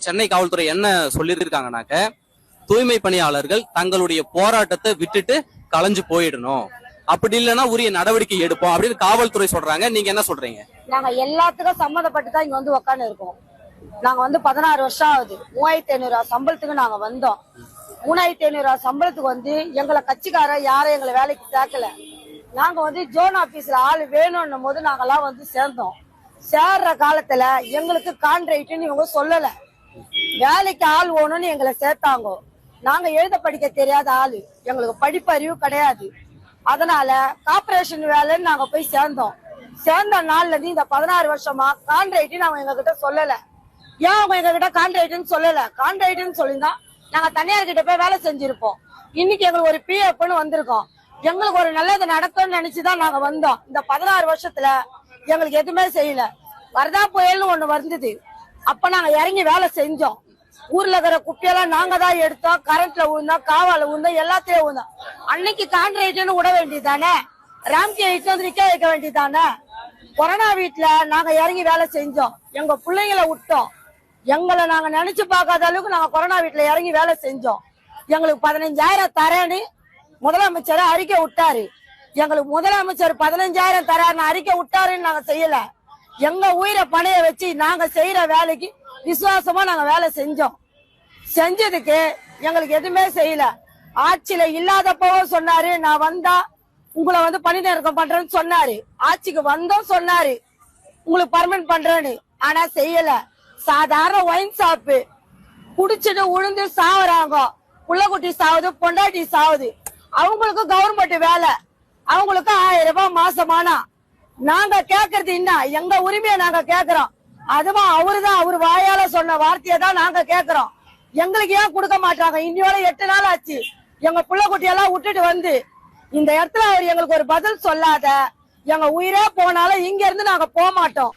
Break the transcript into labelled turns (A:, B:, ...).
A: சென்னை காவல்துறை என்ன சொல்லியிருக்காங்கனாக்க, தூய்மை பணியாளர்கள் தங்களுடைய போராட்டத்தை விட்டுட்டு கலைஞ்சு போயிடணும், அப்படி இல்லைன்னா உரிய நடவடிக்கை எடுப்போம் அப்படின்னு காவல்துறை சொல்றாங்க. நீங்க என்ன சொல்றீங்க?
B: நாங்க எல்லாத்துக்கும் சம்மந்தப்பட்டு தான் இங்க வந்து உட்காந்து இருக்கோம். நாங்க வந்து 16 வருஷம் ஆகுது. 3500 சம்பளத்துக்கு நாங்க வந்தோம். 3500 சம்பளத்துக்கு வந்து எங்களை கட்சிக்கார யாரும் எங்களை வேலைக்கு சேர்க்கல. நாங்க வந்து ஜோன் ஆபீஸ்ல ஆள் வேணும்னும் போது நாங்கெல்லாம் வந்து சேர்ந்தோம். சேர்ற காலத்துல எங்களுக்கு கான்ட்ராக்ட்னு இவங்க சொல்லல. வேலைக்கு ஆள் வேணும்னு எங்களை சேர்த்தாங்க. நாங்க எழுத படிக்க தெரியாத ஆளு, எங்களுக்கு படிப்பறிவு கிடையாது. அதனால கார்பரேஷன் வேலைன்னு நாங்க போய் சேர்ந்தோம். சேர்ந்த நாள்ல இருந்து இந்த 16 வருஷமா கான்ட்ராக்ட் அவங்க எங்க கிட்ட சொல்லல. ஏன் அவங்க எங்க கிட்ட கான்ட்ராக்ட்னு சொல்லல? கான்ட்ராக்ட்னு சொல்லியிருந்தா நாங்க தனியார் கிட்ட போய் வேலை செஞ்சிருப்போம். இன்னைக்கு எங்களுக்கு ஒரு பிஎஃப்னு வந்திருக்கோம். எங்களுக்கு ஒரு நல்லது நடக்கும்னு நினைச்சுதான் நாங்க வந்தோம். இந்த 16 வருஷத்துல எங்களுக்கு எதுவுமே செய்யல. வரதா புயல்னு ஒண்ணு வந்தது. அப்ப நாங்க இறங்கி வேலை செஞ்சோம். ஊர்ல இருக்கிற குப்பையெல்லாம் நாங்க தான் எடுத்தோம். கரண்ட்ல விழுந்தோம், காவால விழுந்தோம், எல்லாத்தையும் விழுந்தோம். அன்னைக்கு கான்ட்ராக்ட்னு விட வேண்டியதானே, ராம்கே வந்து நிக்க வைக்க வேண்டியதானே. கொரோனா வீட்டுல நாங்க இறங்கி வேலை செஞ்சோம். எங்க பிள்ளைங்களை விட்டோம். எங்களை நாங்க நினைச்சு பார்க்காத அளவுக்கு நாங்க கொரோனா வீட்டுல இறங்கி வேலை செஞ்சோம். எங்களுக்கு 15,000 தரேன்னு முதலமைச்சர் அறிக்கை விட்டாரு. எங்களுக்கு முதலமைச்சர் 15,000 தராருன்னு அறிக்கை விட்டாருன்னு நாங்க செய்யல. எங்க உயிரை பணைய வச்சு நாங்க செய்யற வேலைக்கு விசுவாசமா நாங்க வேலை செஞ்சோம். செஞ்சதுக்கு எங்களுக்கு எதுவுமே செய்யல. ஆட்சியில இல்லாதப்பவும் சொன்னாரு, நான் வந்தா உங்களை வந்து பணி நிரந்தரம் பண்றேன்னு சொன்னாரு. ஆட்சிக்கு வந்தோம் சொன்னாரு, உங்களுக்கு பர்மனன்ட் பண்றேன்னு. ஆனா செய்யல. சாதாரண ஒயின் ஷாப்பு குடிச்சிட்டு உழுந்து சாவுறாங்க. புள்ளக்குட்டி சாவுது, பொண்டாட்டி சாவுது. அவங்களுக்கு கவர்மெண்ட் வேலை, அவங்களுக்கு 1000 ரூபாய் மாசமானா. நாங்க கேக்குறது என்ன? எங்க உரிமையை நாங்க கேக்குறோம். அதுவும் அவருதான், அவரு வாயால சொன்ன வார்த்தையை தான் நாங்க கேக்குறோம். எங்களுக்கு ஏன் கொடுக்க மாட்டாங்க? இன்னையோட 8 நாள் ஆச்சு. எங்க புள்ளக்குட்டியெல்லாம் விட்டுட்டு வந்து இந்த இடத்துல அவர் எங்களுக்கு ஒரு பதில் சொல்லாத, எங்க உயிரே போனாலும் இங்க இருந்து நாங்க போக மாட்டோம்.